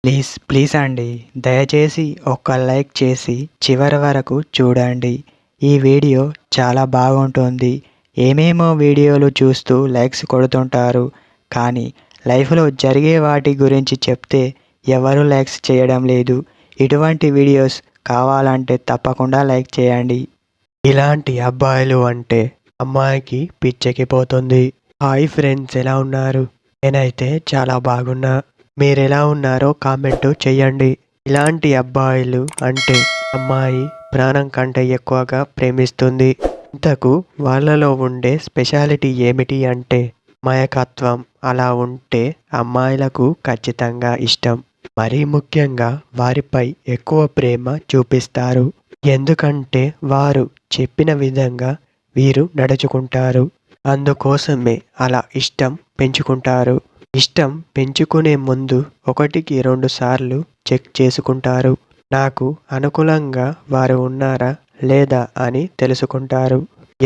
Please please అండి, దయచేసి ఒక్క లైక్ చేసి చివరి వరకు చూడండి. ఈ వీడియో చాలా బాగుంటుంది. ఏమేమో వీడియోలు చూస్తూ లైక్స్ కొడుతుంటారు, కానీ లైఫ్లో జరిగే వాటి గురించి చెప్తే ఎవరు లైక్స్ చేయడం లేదు. ఇటువంటి వీడియోస్ కావాలంటే తప్పకుండా లైక్ చేయండి. ఇలాంటి అబ్బాయిలు అంటే అమ్మాయికి పిచ్చెక్కిపోతుంది. హాయ్ ఫ్రెండ్స్, ఎలా ఉన్నారు? నేనైతే చాలా బాగున్నా. మీరెలా ఉన్నారో కామెంటు చెయ్యండి. ఇలాంటి అబ్బాయిలు అంటే అమ్మాయి ప్రాణం కంటే ఎక్కువగా ప్రేమిస్తుంది. ఇంతకు వాళ్ళలో ఉండే స్పెషాలిటీ ఏమిటి అంటే అమాయకత్వం. అలా ఉంటే అమ్మాయిలకు ఖచ్చితంగా ఇష్టం. మరీ ముఖ్యంగా వారిపై ఎక్కువ ప్రేమ చూపిస్తారు. ఎందుకంటే వారు చెప్పిన విధంగా వీరు నడుచుకుంటారు. అందుకోసమే అలా ఇష్టం పెంచుకుంటారు. ఇష్టం పెంచుకునే ముందు 1-2 సార్లు చెక్ చేసుకుంటారు. నాకు అనుకూలంగా వారు ఉన్నారా లేదా అని తెలుసుకుంటారు.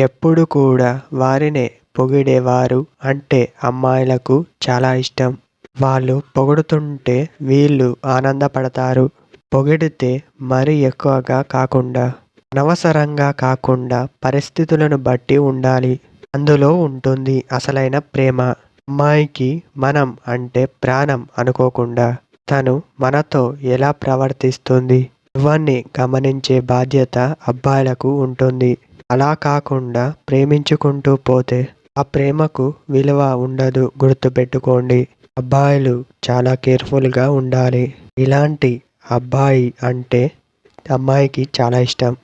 ఎప్పుడు కూడా వారినే పొగిడేవారు అంటే అమ్మాయిలకు చాలా ఇష్టం. వాళ్ళు పొగుడుతుంటే వీళ్ళు ఆనందపడతారు. పొగిడితే మరీ ఎక్కువగా కాకుండా, అనవసరంగా కాకుండా పరిస్థితులను బట్టి ఉండాలి. అందులో ఉంటుంది అసలైన ప్రేమ. అమ్మాయికి మనం అంటే ప్రాణం అనుకోకుండా తను మనతో ఎలా ప్రవర్తిస్తుంది ఇవన్నీ గమనించే బాధ్యత అబ్బాయిలకు ఉంటుంది. అలా కాకుండా ప్రేమించుకుంటూ పోతే ఆ ప్రేమకు విలువ ఉండదు. గుర్తుపెట్టుకోండి. అబ్బాయిలు చాలా కేర్ఫుల్గా ఉండాలి. ఇలాంటి అబ్బాయి అంటే అమ్మాయికి చాలా ఇష్టం.